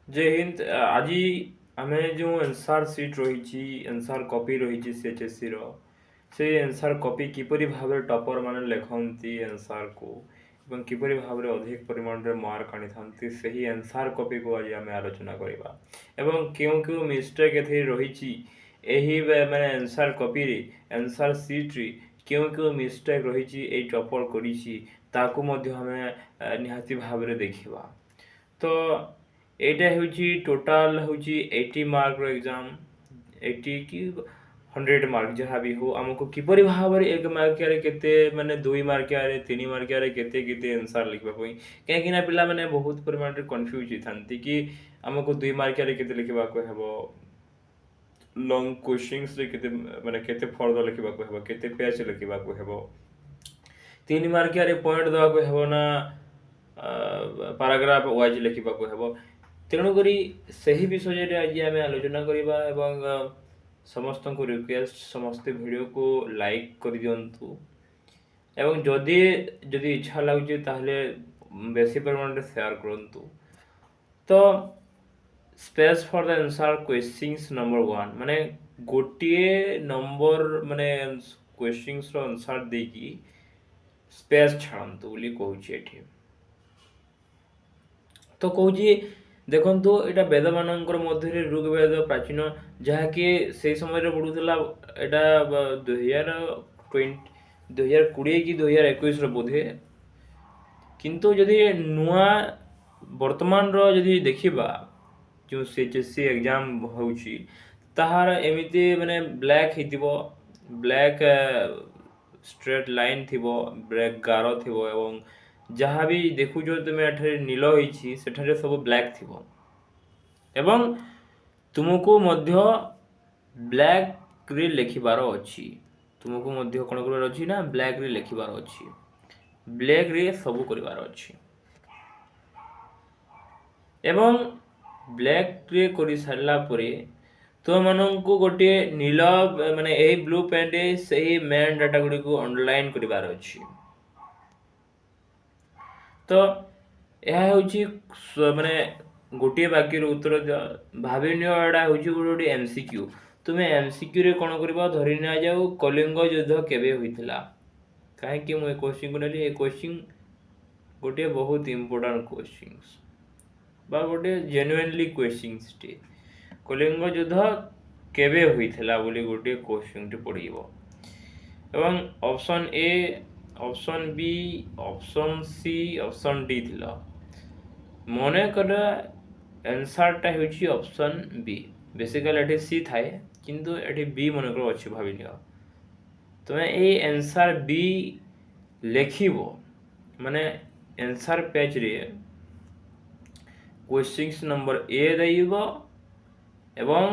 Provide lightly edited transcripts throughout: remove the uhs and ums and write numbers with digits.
जय हिंद। আজি ଆମେ ଯେଉଁ ଆନ୍ସର୍ ସିଟ୍ ରହିଛି, ଆନ୍ସର୍ କପି ରହିଛି CHSCର, ସେ ଆନ୍ସର୍ କପି କିପରି ଭାବରେ ଟପର୍ ମାନେ ଲେଖନ୍ତି ଆନ୍ସର୍କୁ ଏବଂ କିପରି ଭାବରେ ଅଧିକ ପରିମାଣରେ ମାର୍କ ଆଣିଥାନ୍ତି, ସେହି ଆନ୍ସର୍ କପିକୁ ଆଜି ଆମେ ଆଲୋଚନା କରିବା ଏବଂ କେଉଁ କେଉଁ ମିଷ୍ଟେକ୍ ଏଥିରେ ରହିଛି, ଏହି ମାନେ ଆନ୍ସର୍ କପିରେ, ଆନ୍ସର୍ ସିଟ୍ରେ କେଉଁ କେଉଁ ମିଷ୍ଟେକ୍ ରହିଛି ଏଇ ଟପର୍ କରିଛି, ତାକୁ ମଧ୍ୟ ଆମେ ନିହାତି ଭାବରେ ଦେଖିବା। ତ ଏଇଟା ହେଉଛି ଟୋଟାଲ୍ ହେଉଛି 80 ମାର୍କର ଏକ୍ଜାମ୍। 80 କି 100 ମାର୍କ ଯାହା ବି ହଉ, ଆମକୁ କିପରି ଭାବରେ 1 ମାର୍କିଆରେ କେତେ, ମାନେ 2 ମାର୍କିଆରେ 3 ମାର୍କିଆରେ କେତେ କେତେ ଆନ୍ସର୍ ଲେଖିବା ପାଇଁ, କାହିଁକିନା ପିଲାମାନେ ବହୁତ ପରିମାଣରେ କନଫ୍ୟୁଜ୍ ହେଇଥାନ୍ତି କି ଆମକୁ 2 ମାର୍କିଆରେ କେତେ ଲେଖିବାକୁ ହେବ, ଲଙ୍ଗ୍ କୋଶ୍ଚିନ୍ସରେ କେତେ, ମାନେ କେତେ ଫର୍ଦ୍ଦ ଲେଖିବାକୁ ହେବ, କେତେ ପେଜ୍ ଲେଖିବାକୁ ହେବ, 3 ମାର୍କିଆରେ ପଏଣ୍ଟ ଦେବାକୁ ହେବ ନା ପାରାଗ୍ରାଫ ୱାଇଜ୍ ଲେଖିବାକୁ ହେବ। ତେଣୁକରି ସେହି ବିଷୟରେ ଆଜି ଆମେ ଆଲୋଚନା କରିବା ଏବଂ ସମସ୍ତଙ୍କୁ ରିକ୍ୱେଷ୍ଟ, ସମସ୍ତେ ଭିଡ଼ିଓକୁ ଲାଇକ୍ କରିଦିଅନ୍ତୁ ଏବଂ ଯଦି ଇଚ୍ଛା ଲାଗୁଛି ତାହେଲେ ବେଶୀ ପରିମାଣରେ ସେୟାର କରନ୍ତୁ। ତ space for the answer questions number 1, ମାନେ ଗୋଟିଏ ନମ୍ବର ମାନେ କ୍ୱେଶ୍ଚିନ୍ସର ଆନ୍ସର୍ ଦେଇକି ସ୍ପେସ୍ ଛାଡ଼ନ୍ତୁ ବୋଲି କହୁଛି ଏଠି। ତ କହୁଛି ଦେଖନ୍ତୁ, ଏଇଟା ବେଦମାନଙ୍କର ମଧ୍ୟରେ ଋଗ୍ବେଦ ପ୍ରାଚୀନ, ଯାହାକି ସେଇ ସମୟରେ ପଢ଼ୁଥିଲା। ଏଇଟା 2020 କି 2021ର ବୋଧେ। କିନ୍ତୁ ଯଦି ନୂଆ ବର୍ତ୍ତମାନର ଯଦି ଦେଖିବା, ଯେଉଁ CHSC ଏକ୍ଜାମ୍ ହେଉଛି, ତାହାର ଏମିତି ମାନେ ବ୍ଲାକ୍ ହେଇଥିବ, ବ୍ଲାକ୍ ଷ୍ଟ୍ରେଟ୍ ଲାଇନ୍ ଥିବ, ବ୍ଲାକ୍ ଗାର ଥିବ ଏବଂ ଯାହା ବି ଦେଖୁଛ ତୁମେ ଏଠାରେ ନୀଳ ହେଇଛି, ସେଠାରେ ସବୁ ବ୍ଲାକ୍ ଥିବ ଏବଂ ତୁମକୁ ମଧ୍ୟ ବ୍ଲାକ୍ରେ ଲେଖିବାର ଅଛି। ତୁମକୁ ମଧ୍ୟ କ'ଣ କରିବାର ଅଛି ନା ବ୍ଲାକ୍ରେ ଲେଖିବାର ଅଛି, ବ୍ଲାକ୍ରେ ସବୁ କରିବାର ଅଛି ଏବଂ ବ୍ଲାକ୍ରେ କରିସାରିଲା ପରେ ତୁମମାନଙ୍କୁ ଗୋଟିଏ ନୀଳ, ମାନେ ଏହି ବ୍ଲୁ ପେନ୍ରେ ସେହି ମେନ୍ ଡାଟା ଗୁଡ଼ିକୁ ଅଣ୍ଡରଲାଇନ୍ କରିବାର ଅଛି। ତ ଏହା ହେଉଛି ମାନେ ଗୋଟିଏ ବାକ୍ୟର ଉତ୍ତର ଦିଅ। ଭାବି ନିଅ ଏଇଟା ହେଉଛି ଗୋଟେ MCQ। ତୁମେ MCQରେ କ'ଣ କରିବ, ଧରି ନିଆଯାଉ କଳିଙ୍ଗ ଯୁଦ୍ଧ କେବେ ହୋଇଥିଲା। କାହିଁକି ମୁଁ ଏ କୋଶ୍ଚିନ୍କୁ ନେଲି? ଏ କୋଶ୍ଚିନ୍ ଗୋଟିଏ ବହୁତ ଇମ୍ପୋର୍ଟାଣ୍ଟ କୋଶ୍ଚିନ୍ସ ବା ଗୋଟେ ଜେନୁଇନଲି କୋଶ୍ଚିନ୍ସଟି। କଳିଙ୍ଗ ଯୁଦ୍ଧ କେବେ ହୋଇଥିଲା ବୋଲି ଗୋଟିଏ କୋଶ୍ଚିନ୍ଟି ପଡ଼ିଯିବ ଏବଂ option A, option B, option C, option D ଥିଲା। ମନେକର ଆନ୍ସର୍ଟା ହେଉଛି ଅପସନ୍ ବି। ବେସିକାଲି ଏଠି ସି ଥାଏ କିନ୍ତୁ ଏଠି ବି ମନେକର ଅଛି, ଭାବି ନିଅ। ତୁମେ ଏଇ ଆନ୍ସର୍ ବି ଲେଖିବ, ମାନେ ଆନ୍ସର୍ ପେଜ୍ରେ କ୍ୱେଶ୍ଚିନ୍ସ ନମ୍ବର ଏ ଦେଇବ ଏବଂ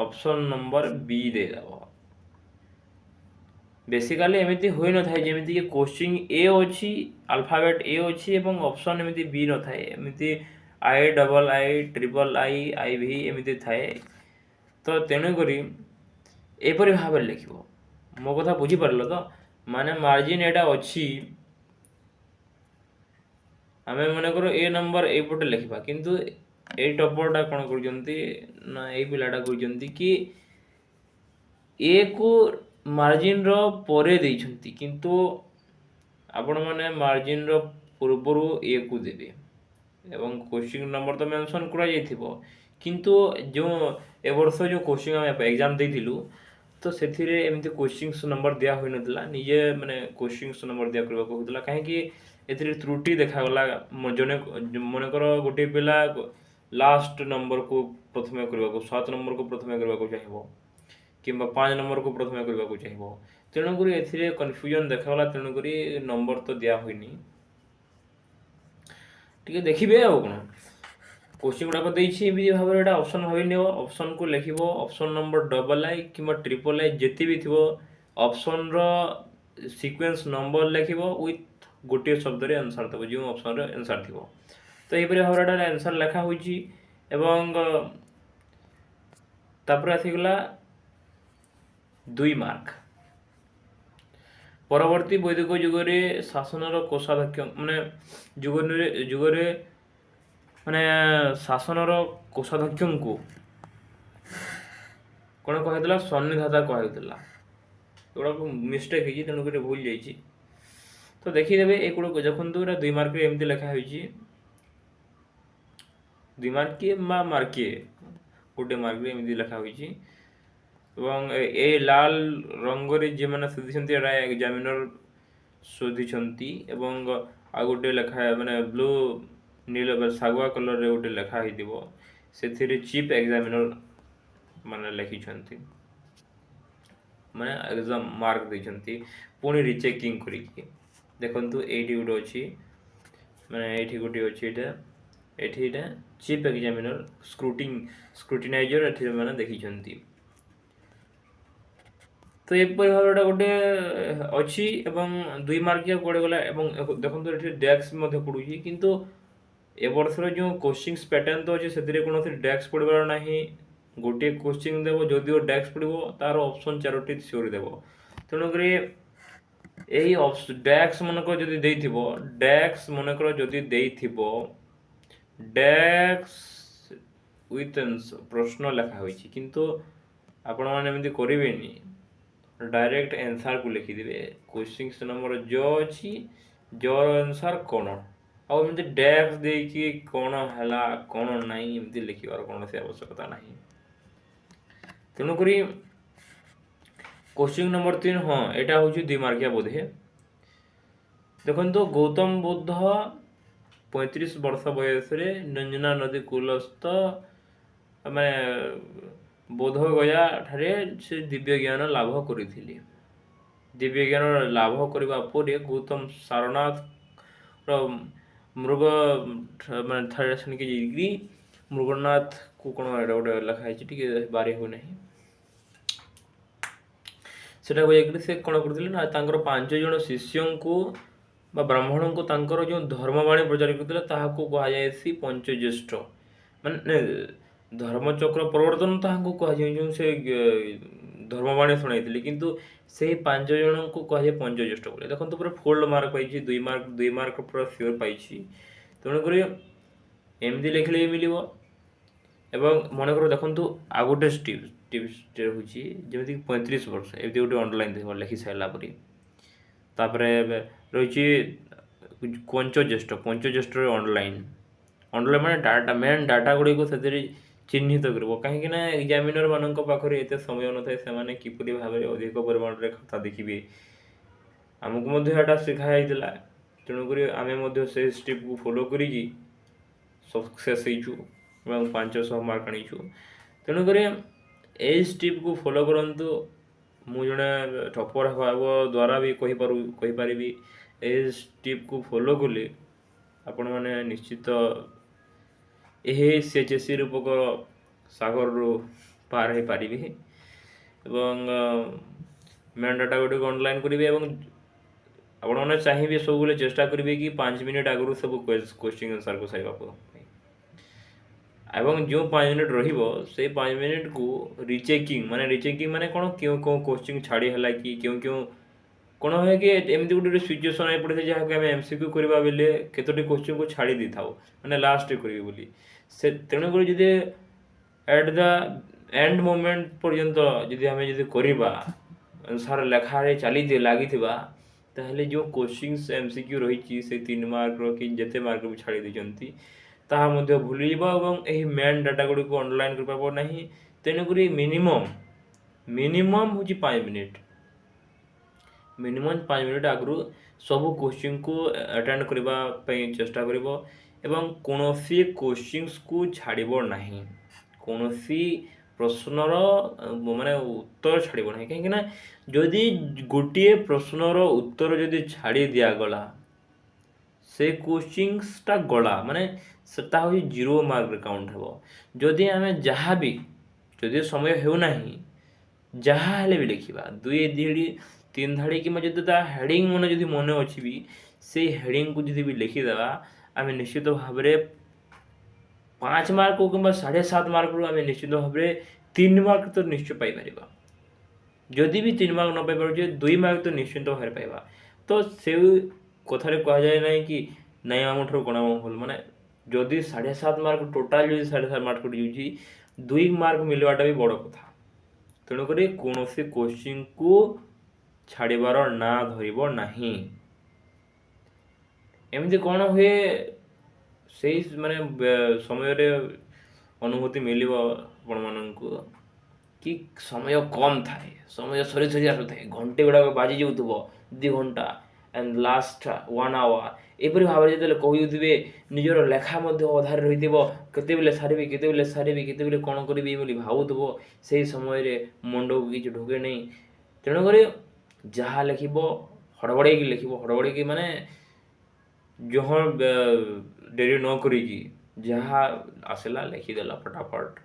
ଅପସନ୍ ନମ୍ବର ବି ଦେଇଦେବ। ବେସିକାଲି ଏମିତି ହୋଇନଥାଏ ଯେମିତିକି କୋଶ୍ଚିନ୍ ଏ ଅଛି, ଆଲଫାବେଟ୍ ଏ ଅଛି ଏବଂ ଅପସନ୍ ଏମିତି ବି ନଥାଏ। ଏମିତି I, double I, triple I, IV ଏମିତି ଥାଏ। ତ ତେଣୁକରି ଏପରି ଭାବରେ ଲେଖିବ। ମୋ କଥା ବୁଝିପାରିଲ ତ? ମାନେ ମାର୍ଜିନ୍ ଏଇଟା ଅଛି, ଆମେ ମନେକର ଏ ନମ୍ବର ଏଇପଟେ ଲେଖିବା, କିନ୍ତୁ ଏଇ ଟପରଟା କ'ଣ କରୁଛନ୍ତି ନା ଏଇ ପିଲାଟା କରୁଛନ୍ତି କି ଏକୁ ମାର୍ଜିନ୍ର ପରେ ଦେଇଛନ୍ତି, କିନ୍ତୁ ଆପଣମାନେ ମାର୍ଜିନ୍ର ପୂର୍ବରୁ ଏକୁ ଦେବେ ଏବଂ କୋଶ୍ଚିନ୍ ନମ୍ବର ତ ମେନସନ୍ କରାଯାଇଥିବ। କିନ୍ତୁ ଯେଉଁ ଏ ବର୍ଷ ଯେଉଁ କୋଶ୍ଚିନ୍ ଆମେ ଏକ୍ଜାମ୍ ଦେଇଥିଲୁ, ତ ସେଥିରେ ଏମିତି କୋଶ୍ଚିନ୍ସ ନମ୍ବର ଦିଆ ହୋଇନଥିଲା। ନିଜେ ମାନେ କୋଶ୍ଚିନ୍ସ ନମ୍ବର ଦିଆ କରିବାକୁ ହେଉଥିଲା, କାହିଁକି ଏଥିରେ ତ୍ରୁଟି ଦେଖାଗଲା। ଜଣେ ମନେକର ଗୋଟିଏ ପିଲା ଲାଷ୍ଟ ନମ୍ବରକୁ ପ୍ରଥମେ କରିବାକୁ, 7 ନମ୍ବରକୁ ପ୍ରଥମେ କରିବାକୁ ଚାହିଁବ କିମ୍ବା 5 ନମ୍ବରକୁ ପ୍ରଥମେ କରିବାକୁ ଚାହିଁବ। ତେଣୁକରି ଏଥିରେ କନଫ୍ୟୁଜନ୍ ଦେଖାଗଲା, ତେଣୁକରି ନମ୍ବର ତ ଦିଆ ହୋଇନି। ଟିକେ ଦେଖିବେ ଆଉ କ'ଣ, କୋଶ୍ଚିନ୍ ଗୁଡ଼ାକ ଦେଇଛି ଏମିତି ଭାବରେ। ଏଇଟା ଅପସନ୍ ଭାବି ନିଅ, ଅପସନ୍କୁ ଲେଖିବ, ଅପସନ୍ ନମ୍ବର ଡବଲ୍ I କିମ୍ବା ଟ୍ରିପଲ୍ I ଯେତେ ବି ଥିବ, ଅପସନ୍ର ସିକ୍ୱେନ୍ସ ନମ୍ବର ଲେଖିବ ୱିଥ୍ ଗୋଟିଏ ଶବ୍ଦରେ ଆନ୍ସର୍ ଦେବ, ଯେଉଁ ଅପସନ୍ରେ ଆନ୍ସର୍ ଥିବ। ତ ଏହିପରି ଭାବରେ ଏଇଟା ଆନ୍ସର୍ ଲେଖା ହୋଇଛି ଏବଂ ତାପରେ ଆସିଗଲା 2 ମାର୍କ। ପରବର୍ତ୍ତୀ ବୈଦିକ ଯୁଗରେ ଶାସନର କୋଷାଧ୍ୟକ୍ଷ, ମାନେ ଯୁଗରେ ମାନେ ଶାସନର କୋଷାଧ୍ୟକ୍ଷଙ୍କୁ କ'ଣ କୁହାହେଇଥିଲା? ସନ୍ନିଧାତା କୁହାହେଇଥିଲା। ଏଗୁଡ଼ାକ ମିଷ୍ଟେକ୍ ହେଇଛି, ତେଣୁକରି ଭୁଲ ଯାଇଛି। ତ ଦେଖିଦେବେ ଏଗୁଡ଼ାକ ଦେଖନ୍ତୁ, ଏଇଟା 2 ମାର୍କରେ ଏମିତି ଲେଖା ହୋଇଛି, 2 ମାର୍କିଏ ବା ମାର୍କିଏ, ଗୋଟେ ମାର୍କରେ ଏମିତି ଲେଖା ହୋଇଛି। ଏବଂ ଏ ଲାଲ ରଙ୍ଗରେ ଯେଉଁମାନେ ଶୋଧିଛନ୍ତି ଏଇଟା ଏକ୍ଜାମିନର ଶୋଧିଛନ୍ତି। ଏବଂ ଆଉ ଗୋଟେ ଲେଖା ମାନେ ବ୍ଲୁ ନୀଳ ଶାଗୁଆ କଲରରେ ଗୋଟେ ଲେଖା ହେଇଥିବ, ସେଥିରେ ଚିଫ୍ ଏକ୍ଜାମିନର ମାନେ ଲେଖିଛନ୍ତି, ମାନେ ଏକ୍ଜାମ୍ ମାର୍କ ଦେଇଛନ୍ତି ପୁଣି ରିଚେକିଂ କରିକି। ଦେଖନ୍ତୁ ଏଇଠି ଗୋଟେ ଅଛି, ମାନେ ଏଇଠି ଗୋଟେ ଅଛି, ଏଇଟା ଚିଫ୍ ଏକ୍ଜାମିନର ସ୍କ୍ରୁଟିନାଇଜର ଏଠି ମାନେ ଦେଖିଛନ୍ତି। ତ ଏପରି ଭାବରେ ଗୋଟେ ଅଛି। ଏବଂ 2 ମାର୍କିଆ କୁଆଡ଼େ ଗଲା। ଏବଂ ଦେଖନ୍ତୁ ଏଠି ଡେସ୍କ ମଧ୍ୟ ପଡ଼ୁଛି, କିନ୍ତୁ ଏ ବର୍ଷର ଯେଉଁ କୋଶ୍ଚିନ୍ସ ପ୍ୟାଟର୍ନ ତ ଅଛି ସେଥିରେ କୌଣସି ଡେସ୍କ ପଡ଼ିବାର ନାହିଁ। ଗୋଟିଏ କୋଶ୍ଚିନ୍ ଦେବ, ଯଦିଓ ଡେସ୍କ ପଡ଼ିବ ତାର ଅପସନ୍ 4ଟି ସିଓର ଦେବ। ତେଣୁକରି ଏହି ଡେସ୍କ ମନେକର ଯଦି ଦେଇଥିବ, ଡେସ୍କ ୱିଥ୍ ପ୍ରଶ୍ନ ଲେଖା ହୋଇଛି, କିନ୍ତୁ ଆପଣମାନେ ଏମିତି କରିବେନି, ଡାଇରେକ୍ଟ ଆନ୍ସରକୁ ଲେଖିଦେବେ। କୋଶ୍ଚିନ୍ସ ନମ୍ବର ଅଛି, ଆନ୍ସର କ'ଣ, ଆଉ ଏମିତି ଡେସ୍କ ଦେଇକି କ'ଣ ହେଲା କ'ଣ ନାହିଁ ଏମିତି ଲେଖିବାର କୌଣସି ଆବଶ୍ୟକତା ନାହିଁ। ତେଣୁକରି କୋଶ୍ଚିନ୍ ନମ୍ବର 3, ହଁ ଏଇଟା ହେଉଛି 2 ମାର୍କିଆ ବୋଧେ। ଦେଖନ୍ତୁ, ଗୌତମ ବୁଦ୍ଧ 35 ବର୍ଷ ବୟସରେ ନଞ୍ଜନା ନଦୀ କୂଳସ୍ଥ ମାନେ ବୋଧଗୟା ଠାରେ ସେ ଦିବ୍ୟ ଜ୍ଞାନ ଲାଭ କରିଥିଲେ। ଦିବ୍ୟ ଜ୍ଞାନ ଲାଭ କରିବା ପରେ ଗୌତମ ସାରନାଥର ମୃଗ ମାନେ ଠାରେ ସେଣିକି ଯାଇକି ମୃଗନାଥକୁ କ'ଣ ଏଇଟା ଗୋଟେ ଲେଖା ହେଇଛି, ଟିକେ ବାରି ହେଉନାହିଁ, ସେଟାକୁ ଯାଇକରି ସେ କ'ଣ କରୁଥିଲେ ନା ତାଙ୍କର 5 ଜଣ ଶିଷ୍ୟଙ୍କୁ ବା ବ୍ରାହ୍ମଣଙ୍କୁ ତାଙ୍କର ଯେଉଁ ଧର୍ମବାଣୀ ପ୍ରଚାର କରୁଥିଲେ ତାହାକୁ କୁହାଯାଇଛି ପଞ୍ଚଜ୍ୟେଷ୍ଠ। ମାନେ ଧର୍ମଚକ୍ର ପ୍ରବର୍ତ୍ତନ ତାହାକୁ କୁହାଯାଏ, ଯେଉଁ ସେ ଧର୍ମବାଣୀ ଶୁଣାଇଥିଲେ, କିନ୍ତୁ ସେହି 5 ଜଣଙ୍କୁ କୁହାଯାଏ ପଞ୍ଚଜ୍ୟେଷ୍ଠ ବୋଲି। ଦେଖନ୍ତୁ ପୁରା ଫୁଲ୍ ମାର୍କ ପାଇଛି, 2 ମାର୍କ ପୁରା ସିଓର ପାଇଛି। ତେଣୁକରି ଏମିତି ଲେଖିଲେ ବି ମିଳିବ। ଏବଂ ମନେକର ଦେଖନ୍ତୁ ଆଉ ଗୋଟେ ଟିପ୍ସ ରହୁଛି, ଯେମିତିକି 35 ବର୍ଷ ଏମିତି ଗୋଟେ ଅଣ୍ଡରଲାଇନ୍ ଦେବ ଲେଖି ସାରିଲା ପରେ। ତାପରେ ରହିଛି ପଞ୍ଚଜ୍ୟେଷ୍ଠରେ ଅଣ୍ଡରଲାଇନ୍ ମାନେ ମେନ୍ ଡାଟା ଗୁଡ଼ିକୁ ସେଥିରେ ଚିହ୍ନିତ କରିବ। କାହିଁକିନା ଏକ୍ଜାମିନର ମାନଙ୍କ ପାଖରେ ଏତେ ସମୟ ନଥାଏ, ସେମାନେ କିପରି ଭାବରେ ଅଧିକ ପରିମାଣରେ ଖାତା ଦେଖିବେ। ଆମକୁ ମଧ୍ୟ ଏଇଟା ଶିଖାଯାଇଥିଲା, ତେଣୁକରି ଆମେ ମଧ୍ୟ ସେ ଷ୍ଟିପ୍କୁ ଫଲୋ କରିକି ସକ୍ସେସ୍ ହେଇଛୁ ଏବଂ 500 ମାର୍କ ଆଣିଛୁ। ତେଣୁକରି ଏଇ ଷ୍ଟିପ୍କୁ ଫଲୋ କରନ୍ତୁ। ମୁଁ ଜଣେ ଟପର୍ ହେବା ଦ୍ୱାରା ବି କହିପାରିବି, ଏହି ଷ୍ଟିପ୍କୁ ଫଲୋ କଲେ ଆପଣମାନେ ନିଶ୍ଚିତ ଏହି CHSE ରୂପକ ସାଗରରୁ ପାର ହେଇପାରିବେ। ଏବଂ ମେନ୍ ଡାଟା ଗୁଡ଼ିକୁ ଅନଲାଇନ୍ କରିବେ ଏବଂ ଆପଣମାନେ ଚାହିଁବେ ସବୁବେଳେ ଚେଷ୍ଟା କରିବେ କି 5 ମିନିଟ୍ ଆଗରୁ ସବୁ କୋଶ୍ଚିନ୍ ଆନ୍ସର୍କୁ ସାରିବାକୁ। ଏବଂ ଯେଉଁ 5 ମିନିଟ୍ ରହିବ ସେଇ 5 ମିନିଟ୍କୁ ରିଚେକିଂ ମାନେ କ'ଣ, କେଉଁ କୋଶ୍ଚିନ୍ ଛାଡ଼ି ହେଲା କି କେଉଁ କ'ଣ ହୁଏ କି ଏମିତି ଗୋଟେ ସିଚୁଏସନ୍ ପଡ଼ିଥାଏ ଯାହାକୁ ଆମେ MCQ କରିବା ବେଲେ କେତୋଟି କୋଶ୍ଚିନ୍କୁ ଛାଡ଼ି ଦେଇଥାଉ, ମାନେ ଲାଷ୍ଟରେ କରିବି ବୋଲି। ତେଣୁକରି ଯଦି ଆଟ୍ ଦ ଏଣ୍ଡ ମୋମେଣ୍ଟ ପର୍ଯ୍ୟନ୍ତ ଯଦି ଆମେ କରିବା ଆନ୍ସର୍ ଲେଖାରେ ଲାଗିଥିବା, ତାହେଲେ ଯେଉଁ କୋଶ୍ଚିନ୍ସ MCQ ରହିଛି ସେ 3 ମାର୍କର କି ଯେତେ ମାର୍କ ବି ଛାଡ଼ି ଦେଇଛନ୍ତି ତାହା ମଧ୍ୟ ଭୁଲିଯିବ ଏବଂ ଏହି ମେନ୍ ଡାଟା ଗୁଡ଼ିକୁ ଅନଲାଇନ୍ କରିପାରିବ ନାହିଁ। ତେଣୁକରି ମିନିମମ୍ ହେଉଛି 5 ମିନିଟ୍। ମିନିମମ୍ 5 ମିନିଟ୍ ଆଗରୁ ସବୁ କୋଶ୍ଚିନ୍କୁ ଆଟେଣ୍ଡ କରିବା ପାଇଁ ଚେଷ୍ଟା କରିବ ଏବଂ କୌଣସି କୋଶ୍ଚିନ୍ସକୁ ଛାଡ଼ିବ ନାହିଁ। କୌଣସି ପ୍ରଶ୍ନର ମାନେ ଉତ୍ତର ଛାଡ଼ିବ ନାହିଁ। କାହିଁକିନା ଯଦି ଗୋଟିଏ ପ୍ରଶ୍ନର ଉତ୍ତର ଯଦି ଛାଡ଼ି ଦିଆଗଲା, ସେ କୋଶ୍ଚିନ୍ସଟା ଗଲା, ମାନେ ସେଟା ହେଉଛି 0 ମାର୍କରେ କାଉଣ୍ଟ ହେବ। ଯଦି ଆମେ ଯଦି ସମୟ ହେଉନାହିଁ, ଯାହା ହେଲେ ବି ଲେଖିବା 2 ଧାଡ଼ି 3 ଧାଡ଼ି କିମ୍ବା ଯଦି ତା ହେଡ଼ିଂ ଯଦି ମନେ ଅଛି ବି, ସେଇ ହେଡ଼ିଂକୁ ଯଦି ବି ଲେଖିଦେବା, ଆମେ ନିଶ୍ଚିତ ଭାବରେ 5 ମାର୍କ କିମ୍ବା 7.5 ମାର୍କରୁ ଆମେ ନିଶ୍ଚିତ ଭାବରେ 3 ମାର୍କ ତ ନିଶ୍ଚୟ ପାଇପାରିବା। ଯଦି ବି 3 ମାର୍କ ନ ପାଇପାରୁଛେ 2 ମାର୍କ ତ ନିଶ୍ଚିତ ଭାବରେ ପାଇବା। ତ ସେଇ କଥାରେ କୁହାଯାଏ ନାହିଁ କି ନାଇଁ ଆମଠାରୁ କ'ଣ ଆମ ଭୁଲ, ମାନେ जदि 7.5 मार्क टोटाल जो 7.5 मार्क कटि 2 मार्क मिलवाटा भी बड़ कथा। तेणुक कौन क्वेश्चन को छाड़बार ना धरब नहीं। एमती कौन हुए से माने समय अनुभूति मिल आपण मानू कि समय कम थाए, समय सरी सरी आसुए, घंटे गुड़ाक बाजी जाऊव 2 घंटा एंड लास्ट 1 आवर एपरी भाव में जो कहते निजर लेखा अधार रही केतबेले सारी केतबेले सारी केतबेले कौन करी भावुव से समय मुंड को किसी ढुके नहीं। तेणुक जहाँ लिख हड़बड़े लिख हड़बड़े माने जहाँ डेरी न करी जहाँ आसला लिखिदेला फटाफट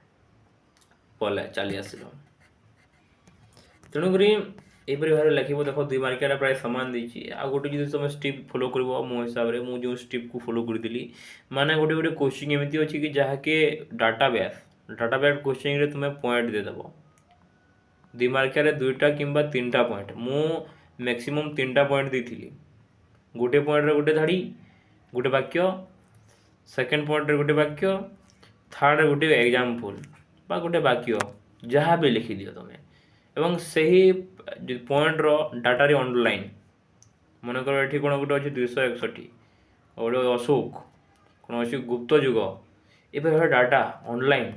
पले चली आसल। तेणुक यहपरी भाव लिख देख 2 मार्किया प्राय सामान देती आ गोटे जो तुम स्टेप फॉलो कर मो हिसाब से मुझे स्टेप को फॉलो करी माने गोटे गोटे कोचिंग एमती अच्छी कि जहाँकि डाटाबेस कोचिंग तुम्हें पॉइंट देदेव 2 मार्किया 2टा कि 3टा पॉइंट मु मैक्सिमम 3टा पॉइंट देती गोटे पॉइंट गोटे धाड़ी गोटे वाक्य सेकेंड पॉइंट गोटे वाक्य थर्ड गोटे एग्जाम्पल बा गोटे वाक्य जहाँ भी लिखि दियो तुम्हें एवं सही पॉइंट रो डाटा रे अंडरलाइन मनकर ये कौन गोटे अच्छे 261 गोटे अशोक कौन अच्छे गुप्त युग ये डाटा ऑनलाइन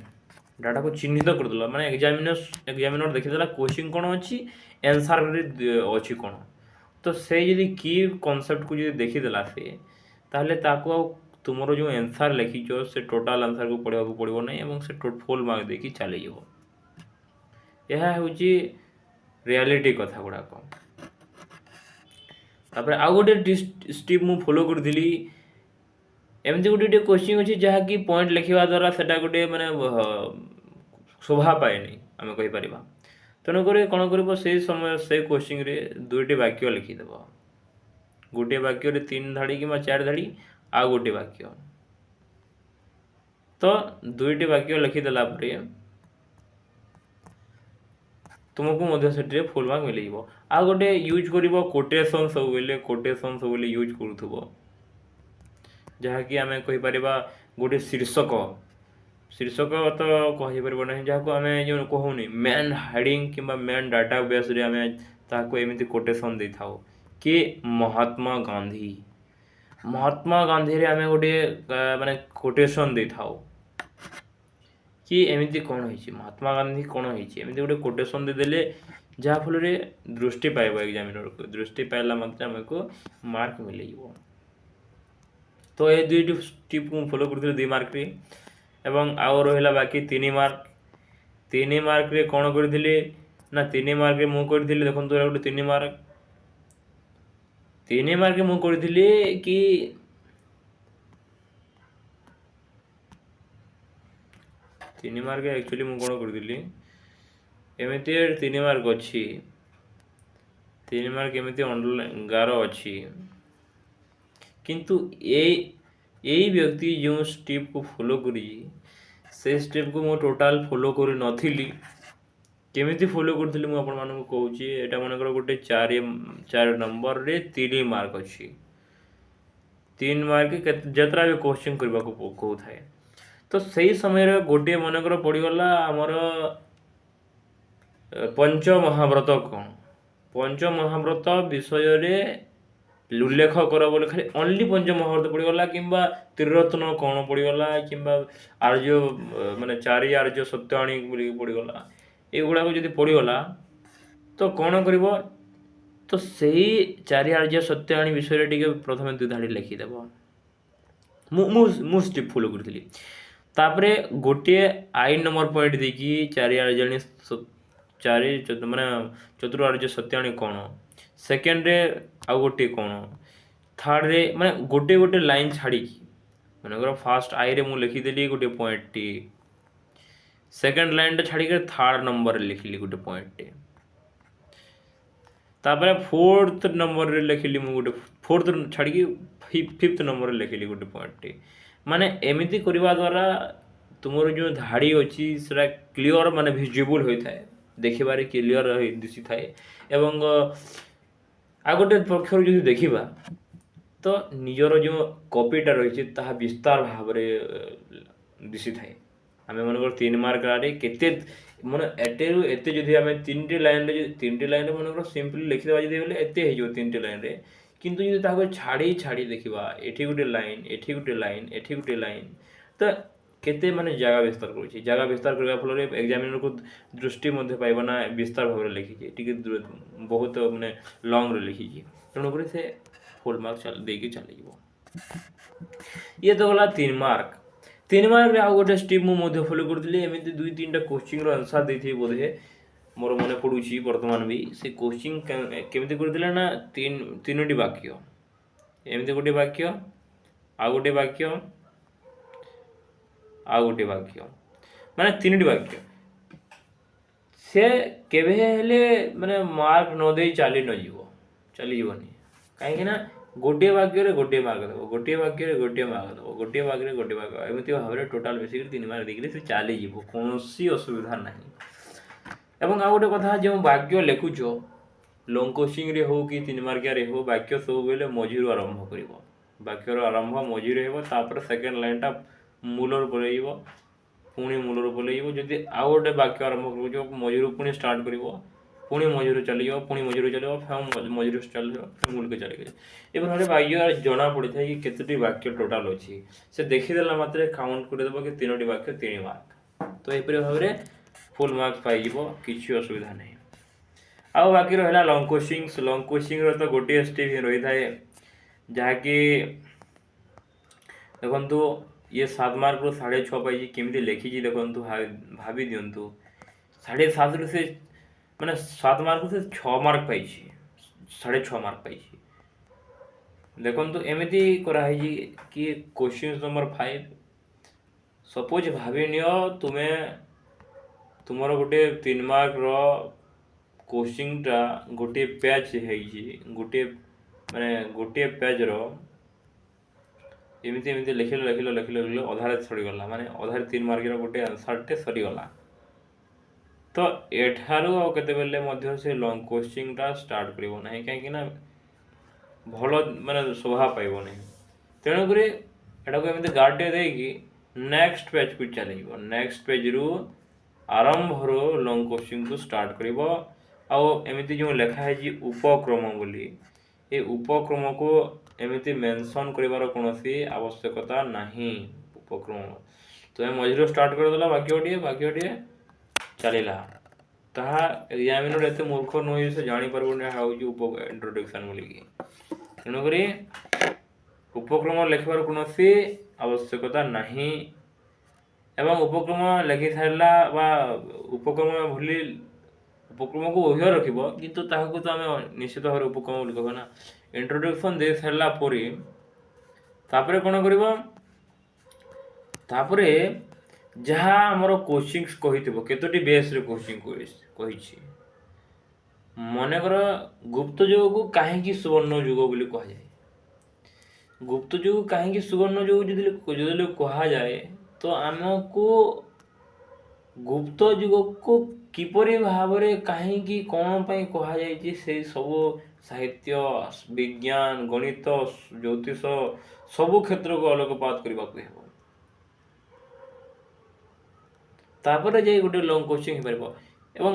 डाटा को चिन्हित करदेला माने एग्जामिनर देखीदेला क्वेश्चन कौन अच्छी आंसर अच्छी कौन तो से यदि की कॉन्सेप्ट को देखीदेला से ताहले ताको तुमर जो आंसर लिखिच से टोटाल आंसर को पढ़ा पड़ो ना से फुल मार्क देखी चली जाव। यह हूँ रियलिटी कथा गुड़ाक। तापर आउ गोटे स्टेप मु फॉलो करी एमती गोटे क्वेश्चन अच्छी जहाँकि पॉइंट लिखा द्वारा सेटा गोटे माने शोभा पाए नहीं आम कहीपर। तेणुक कौन कर से समय से क्वेश्चन रे 2टी वाक्य लिखिदेव गोटे वाक्य 3 धाड़ी कि 4 धाड़ी आ गोटे वाक्य तो 2टी वाक्य लिखिदेला तुमको से फुल मार्क मिल जाव। आ गोटे यूज कर कोटेसन सब बेले कोटेसन सब बेले यूज करूथुबो जहाँकि आम कहीपर गोटे शीर्षक तो कहीपर ना जहाँ को आम जो कहूनी मेन हेडिंग कि मेन डाटा बेस आम ताको एमती कोटेसन दे था कि महात्मा गांधी रे आम गोटे माने कोटेसन दे था कि एमती कौन होइछि महात्मा गांधी कौन होइछि एमती गोटे कोटेसन देदेले जहाँ फल दृष्टि पाइब एग्जामिनर को दृष्टि पाइला मात्रे आमको मार्क मिल जाव। तो ये 2टी स्टेप को फॉलो कर 2 मार्क रे एवं आउ रहा बाकी 3 मार्क 3 मार्क रे कौन करी ना 3 मार्क रे मु करी देखो गोटे 3 मार्क मु करी कि 3 मार्क एक्चुअली मु कौन करी एमती 3 मार्क अच्छी 3 मार्क एमती अंडरलाइन गार अच्छी किंतु यही व्यक्ति जो स्टेप को फॉलो करी से स्टेप को मु टोटाल फॉलो कर नथिली केमिति फॉलो करथिली मु आपण मानक कहूची एटा मनकर गोटे 4 नंबर रे 3 मार्क अच्छी 3 मार्क जतरा भी क्वेश्चन करबा को कहू थाए तो सही समय रे गोटे मनकर पड़ीगला आमर पंच महाव्रत कौन पंच महाव्रत विषय रे उल्लेख कर बोले खाली ओनली पंच महाव्रत पड़ीगला कि त्रिरत्न कौन पड़ीगला कि आर्य माने 4 आर्य सत्याणी पड़ीगला एगुड़ा को पड़ीगला तो कौन कर तो सही 4 आर्य सत्याणी विषय टी प्रथम 2 धाड़ी लिखिदेव मु स्टेप फॉलो करी तापरे गोटे आई नंबर पॉइंट देखी 4 आर्य 4 माने चतुर आर्य सत्याणी कौन सेकेंड रे आउ गोटे कौन थर्ड रे माने गोटे गोटे लाइन छाड़ी मनकर फास्ट आई रे मु लिखिदेली गोटे पॉइंट टी सेकेंड लाइन टे छाड़ी थर्ड नंबर लिखिली गोटे पॉइंट टे तापर फोर्थ नंबर रे लिखिली मु गोटे फोर्थ छाड़ी फिफ्थ नंबर रे लिखिली गोटे पॉइंट टे माने एमिति करबा द्वारा तुमर जो धाड़ी अच्छी सेटा क्लियर माने विजिबल होता है देखिबारे क्लियर दिशी थाए एवं आ गोटे पक्षर जो देखा ତ ନିଜର ଯେଉଁ କପିଟା ରହିଛି ତାହା ବିସ୍ତାର ଭାବରେ ଦିଶିଥାଏ। ଆମେ ମନେକର 3 ମାର୍କ ଆଡ଼େ କେତେ ମାନେ ଏତେରୁ ଏତେ ଯଦି ଆମେ 3ଟି ଲାଇନ୍ରେ ମନେକର ସିମ୍ପଲି ଲେଖିଦେବା ଯଦି ବୋଲେ ଏତେ ହେଇଯିବ 3ଟି ଲାଇନ୍ରେ। କିନ୍ତୁ ଯଦି ତାହାକୁ ଛାଡ଼ି ଦେଖିବା, ଏଠି ଗୋଟେ ଲାଇନ୍, ଏଠି ଗୋଟେ ଲାଇନ୍, ଏଠି ଗୋଟେ ଲାଇନ୍, ତ କେତେ ମାନେ ଜାଗା ବିସ୍ତାର କରୁଛି। ଜାଗା ବିସ୍ତାର କରିବା ଫଳରେ ଏକ୍ଜାମିନରକୁ ଦୃଷ୍ଟି ମଧ୍ୟ ପାଇବ ନା ବିସ୍ତାର ଭାବରେ ଲେଖିଛି, ଟିକେ ବହୁତ ମାନେ ଲଙ୍ଗରେ ଲେଖିଛି। ତେଣୁକରି ସେ ଫୁଲ୍ ମାର୍କ ଦେଇକି ଚାଲିଯିବ। ଇଏ ତ ଗଲା 3 ମାର୍କ। 3 ମାର୍କରେ ଆଉ ଗୋଟେ ଷ୍ଟିପ୍ ମୁଁ ମଧ୍ୟ ଫଲୋ କରୁଥିଲି। ଏମିତି 2-3ଟା କୋଶ୍ଚିନ୍ର ଆନ୍ସର୍ ଦେଇଥିବି ବୋଧେ, ମୋର ମନେ ପଡ଼ୁଛି ବର୍ତ୍ତମାନ ବି। ସେ କୋଶ୍ଚିନ୍ କେମିତି କରିଥିଲେ ନା 3ଟି ବାକ୍ୟ, ଏମିତି ଗୋଟେ ବାକ୍ୟ, ଆଉ ଗୋଟେ ବାକ୍ୟ, ଆଉ ଗୋଟେ ବାକ୍ୟ, ମାନେ 3ଟି ବାକ୍ୟ। ସେ କେବେ ହେଲେ ମାନେ ମାର୍କ ନ ଦେଇ ଚାଲିଯିବନି। କାହିଁକି ନା ଗୋଟିଏ ବାକ୍ୟରେ ଗୋଟିଏ ମାର୍କ ଦେବ, ଗୋଟିଏ ବାକ୍ୟରେ ଗୋଟିଏ ମାର୍କ ଦେବ, ଗୋଟିଏ ବାକ୍ୟରେ ଗୋଟିଏ ମାର୍କ, ଏମିତି ଭାବରେ ଟୋଟାଲ୍ ମିଶିକି 3 ମାର୍କ ଦେଇକିରି ସେ ଚାଲିଯିବ, କୌଣସି ଅସୁବିଧା ନାହିଁ। ଏବଂ ଆଉ ଗୋଟେ କଥା, ଯେଉଁ ବାକ୍ୟ ଲେଖୁଛ ଲଙ୍ଗ୍ କୋଶ୍ଚିନ୍ରେ ହେଉ କି 3 ମାର୍କିଆରେ ହେଉ, ବାକ୍ୟ ସବୁବେଳେ ମଝିରୁ ଆରମ୍ଭ କରିବ। ବାକ୍ୟର ଆରମ୍ଭ ମଝିରେ ହେବ, ତାପରେ ସେକେଣ୍ଡ ଲାଇନ୍ଟା ମୂଳରୁ ପଳେଇଯିବ, ପୁଣି ମୂଳରୁ ପଳେଇଯିବ। ଯଦି ଆଉ ଗୋଟେ ବାକ୍ୟ ଆରମ୍ଭ କରୁଛ, ମଝିରୁ ପୁଣି ଷ୍ଟାର୍ଟ କରିବ, ପୁଣି ମଝିରୁ ଚାଲିଯିବ, ପୁଣି ମଝିରୁ ଚାଲିବ, ମଝିରୁ ଚାଲିବ, ମୂଳକୁ ଚାଲିଯିବ। ଏଭଳି ଭାବରେ ବାକ୍ୟ ଜଣା ପଡ଼ିଥାଏ କି କେତୋଟି ବାକ୍ୟ ଟୋଟାଲ୍ ଅଛି। ସେ ଦେଖିଦେଲା ମାତ୍ରେ କାଉଣ୍ଟ କରିଦେବ କି 3ଟି ବାକ୍ୟ 3 ମାର୍କ। ତ ଏପରି ଭାବରେ ଫୁଲ୍ ମାର୍କ ପାଇଯିବ, କିଛି ଅସୁବିଧା ନାହିଁ। ଆଉ ବାକି ରହିଲା ଲଙ୍ଗ୍ କୋଶ୍ଚିନ୍ସ। ଲଙ୍ଗ୍ କୋଶ୍ଚିନ୍ର ତ ଗୋଟିଏ ଷ୍ଟେପ୍ ହିଁ ରହିଥାଏ, ଯାହାକି ଦେଖନ୍ତୁ ଇଏ 7 ମାର୍କରୁ 6.5 ପାଇଛି। କେମିତି ଲେଖିଛି ଦେଖନ୍ତୁ, ଭାବି ଦିଅନ୍ତୁ। 7.5ରୁ ସେ ମାନେ 7 ମାର୍କରୁ ସେ 6 ମାର୍କ ପାଇଛି, 6.5 ମାର୍କ ପାଇଛି। ଦେଖନ୍ତୁ ଏମିତି କରାହେଇଛି କି କୋଶ୍ଚିନ୍ ନମ୍ବର 5, ସପୋଜ ଭାବି ନିଅ ତୁମର ଗୋଟେ 3 ମାର୍କର କୋଶ୍ଚିନ୍ଟା ଗୋଟିଏ ପେଜ୍ ହେଇଛି, ଗୋଟିଏ ପେଜ୍ର ଏମିତି ଲେଖିଲ ଅଧାରେ ସରିଗଲା, ମାନେ ଅଧାରେ 3 ମାର୍କର ଗୋଟେ ଆନ୍ସର୍ଟେ ସରିଗଲା। ତ ଏଠାରୁ ଆଉ କେତେବେଳେ ମଧ୍ୟ ସେ ଲଙ୍ଗ୍ କୋଶ୍ଚିନ୍ଟା ଷ୍ଟାର୍ଟ କରିବ ନାହିଁ, କାହିଁକିନା ଭଲ ମାନେ ଶୋଭା ପାଇବ ନାହିଁ। ତେଣୁକରି ଏଟାକୁ ଏମିତି ଗାର୍ଡ଼ଟେ ଦେଇକି ନେକ୍ସଟ ପେଜ୍କୁ ଚାଲିଯିବ। ନେକ୍ସଟ ପେଜ୍ରୁ ଆରମ୍ଭରୁ ଲଙ୍ଗ୍ କୋଶ୍ଚିନ୍କୁ ଷ୍ଟାର୍ଟ କରିବ। ଆଉ ଏମିତି ଯେଉଁ ଲେଖା ହେଇଛି ଉପକ୍ରମ ବୋଲି, ଏ ଉପକ୍ରମକୁ ଏମିତି ମେନସନ୍ କରିବାର କୌଣସି ଆବଶ୍ୟକତା ନାହିଁ। ଉପକ୍ରମ ତୁମେ ମଝିରୁ ଷ୍ଟାର୍ଟ କରିଦେଲା ବାକ୍ୟଟିଏ ଚାଲିଲା, ତାହା ଏକ୍ଜାମିନର ଏତେ ମୂର୍ଖ ନୁହେଁ, ସେ ଜାଣିପାରିବନି ଏହା ହେଉଛି ଇଣ୍ଟ୍ରୋଡକ୍ସନ୍ ବୋଲିକି। ତେଣୁକରି ଉପକ୍ରମ ଲେଖିବାର କୌଣସି ଆବଶ୍ୟକତା ନାହିଁ। ଏବଂ ଉପକ୍ରମ ଲେଖି ସାରିଲା ବା ଉପକ୍ରମକୁ ଉଭୟ ରଖିବ, କିନ୍ତୁ ତାହାକୁ ତ ଆମେ ନିଶ୍ଚିତ ଭାବରେ ଉପକ୍ରମ ବୋଲି କହିବା ନା। ଇଣ୍ଟ୍ରୋଡକ୍ସନ୍ ଦେଇ ସାରିଲା ପରେ ତାପରେ କ'ଣ କରିବ, ତାପରେ ଯାହା ଆମର କୋଶ୍ଚିନ୍ସ କହିଥିବ, କେତୋଟି ବେସ୍ରେ କୋଶ୍ଚିନ୍ କହିଛି। ମନେକର ଗୁପ୍ତ ଯୁଗକୁ କାହିଁକି ସୁବର୍ଣ୍ଣ ଯୁଗ ବୋଲି କୁହାଯାଏ। ଗୁପ୍ତ ଯୁଗ କାହିଁକି ସୁବର୍ଣ୍ଣ ଯୁଗ ଯଦି କୁହାଯାଏ, ତ ଆମକୁ ଗୁପ୍ତ ଯୁଗକୁ କିପରି ଭାବରେ କାହିଁକି କ'ଣ ପାଇଁ କୁହାଯାଇଛି, ସେଇ ସବୁ ସାହିତ୍ୟ, ବିଜ୍ଞାନ, ଗଣିତ, ଜ୍ୟୋତିଷ ସବୁ କ୍ଷେତ୍ରକୁ ଆଲୋକପାତ କରିବାକୁ ହେବ। ତାପରେ ଯାଇ ଗୋଟେ ଲଙ୍ଗ୍ କୋଶ୍ଚିନ୍ ହେଇପାରିବ। ଏବଂ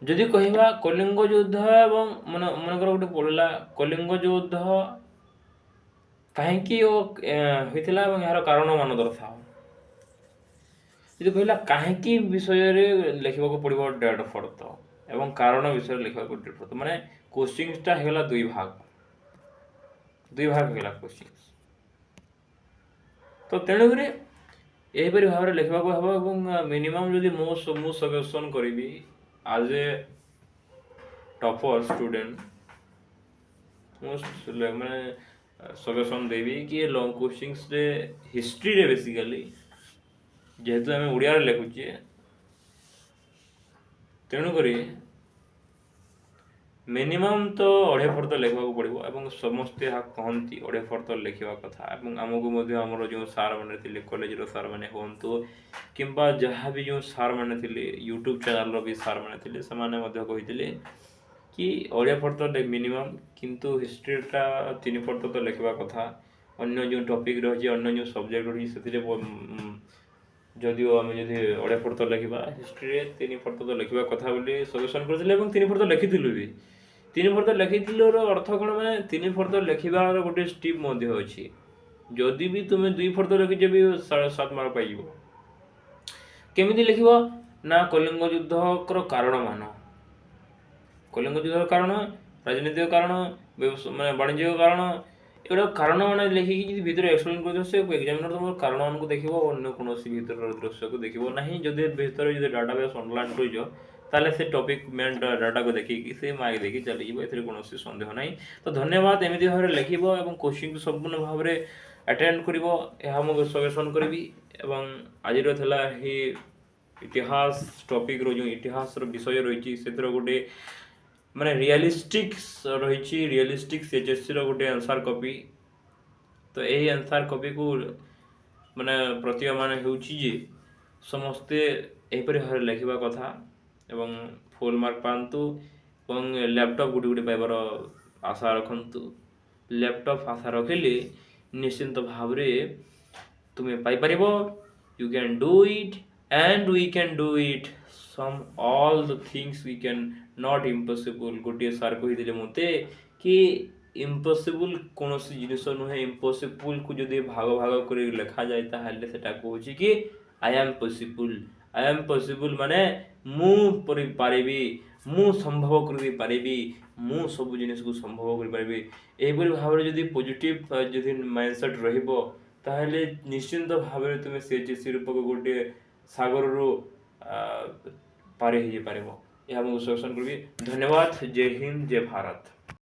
ଯଦି କହିବା କଳିଙ୍ଗ ଯୁଦ୍ଧ, ଏବଂ ମନେକର ଗୋଟେ ପଡ଼ିଲା କଳିଙ୍ଗ ଯୁଦ୍ଧ କାହିଁକି ହୋଇଥିଲା ଏବଂ ଏହାର କାରଣ ମାନ ଦର୍ଶାଅ। ଯଦି କହିଲା କାହିଁକି ବିଷୟରେ ଲେଖିବାକୁ ପଡ଼ିବ ଡେଟ୍ ଅଫ୍ ବର୍ଥ, ଏବଂ କାରଣ ବିଷୟରେ ଲେଖିବାକୁ ଡେଟ୍ ଅଫ୍ ବର୍ଥ, ମାନେ କୋଶ୍ଚିନ୍ସଟା ହେଇଗଲା ଦୁଇ ଭାଗ ହେଇଗଲା କୋଶ୍ଚିନ୍ସ। ତ ତେଣୁକରି ଏହିପରି ଭାବରେ ଲେଖିବାକୁ ହେବ। ଏବଂ ମିନିମମ୍ ଯଦି ମୁଁ ସଜେସନ୍ କରିବି ଆଜ୍ ଏ ଟପର୍ ଷ୍ଟୁଡେଣ୍ଟ, ମୁଁ ମାନେ ସଜେସନ୍ ଦେବି କି ଲଙ୍ଗ୍ କୋଶ୍ଚିନ୍ସରେ ହିଷ୍ଟ୍ରିରେ ବେସିକାଲି, ଯେହେତୁ ଆମେ ଓଡ଼ିଆରେ ଲେଖୁଛେ, ତେଣୁକରି ମିନିମମ୍ ତ 2.5 ଫର୍ଦ୍ଧ ଲେଖିବାକୁ ପଡ଼ିବ। ଏବଂ ସମସ୍ତେ ଏହା କହନ୍ତି 2.5 ଫର୍ଦ୍ଧ ଲେଖିବା କଥା। ଏବଂ ଆମକୁ ମଧ୍ୟ ଆମର ଯେଉଁ ସାର୍ମାନେ ଥିଲେ, କଲେଜର ସାର୍ମାନେ ହୁଅନ୍ତୁ କିମ୍ବା ଯାହା ବି ଯେଉଁ ସାର୍ମାନେ ଥିଲେ, ୟୁଟ୍ୟୁବ୍ ଚ୍ୟାନେଲ୍ର ବି ସାର୍ମାନେ ଥିଲେ, ସେମାନେ ମଧ୍ୟ କହିଥିଲେ कि ओडिया फर्द तो मिनिमम किंतु हिस्ट्रीटा 3 फर्द तो लिखवा कथा अन्य जो टॉपिक रही अन्य जो सब्जेक्ट रही से जदिओ आम जदि ओडिया फर्द लिखा हिस्ट्री 3 फर्द तो लिखवा कथा बोली सजेसन करथिले 3 फर्द लिखिथिलु भी 3 फर्द लिखिथिलुर अर्थ कौन माने 3 फर्द लिखिबार गोटे स्टेप मध्य अछि जदि भी तुम 2 फर्द लिखिजे भी 7.5 मार्क पाइबो केमिति लिखिबो ना कलिंग युद्धकर कारण मान कलिंग युद्धर कारण राजनीतिक कारण माने वाणिज्यिक कारण एगुड़ा कारण मैंने लिखिकी भीतर एक्सप्लेन कर से एग्जामिनर तुम कारण मान को देखो अन्य कौन भीतर दृश्य को देखो ना जदि भीतर जो डाटाबेस अनलाइन कर ताले से टॉपिक मेन डाटा को देखिकी से मार्क देखी चली कौन सन्देह ना तो धन्यवाद एमती भाव में लिख कोचिंग को संपूर्ण भाव में अटेंड कर सजेसन करी आज इतिहास टॉपिक रो जो इतिहास विषय रही से गोटे माने रियलिस्टिक रही रियलिस्टिक सीएचएससी रो गोटे आंसर कॉपी तो यही आंसर कॉपी को माने प्रतिभा माने होउची जे समस्ते एपरि भाव लिखा कथा एवं फुल मार्क पातु एवं लैपटॉप गुटे गुटे पाइबार आशा रखु लैपटॉप आशा रखिले निश्चिंत भाव में तुम्हें पाइपर you can do it and we can do it some all the things we can not impossible गोटे सार कही मते कि इम्पॉसिबल कौन जिनस नुहे इम्पॉसिबल को जब भाग भाग कर लिखा जाए ताहले सेटा कहूँ कि आई एम पॉसिबल माने मु पारिबी मु संभव कर पारिबी मु सब जिनिस को संभव कर पारिबी एपरि भाव में जब पॉजिटिव जदि माइंडसेट रहिबो ताहले निश्चिंत भाव में तुम सीएचएससी रूपक गोटे सागर रू पारे हो पार यह सजेसन करी धन्यवाद जय हिंद जय भारत।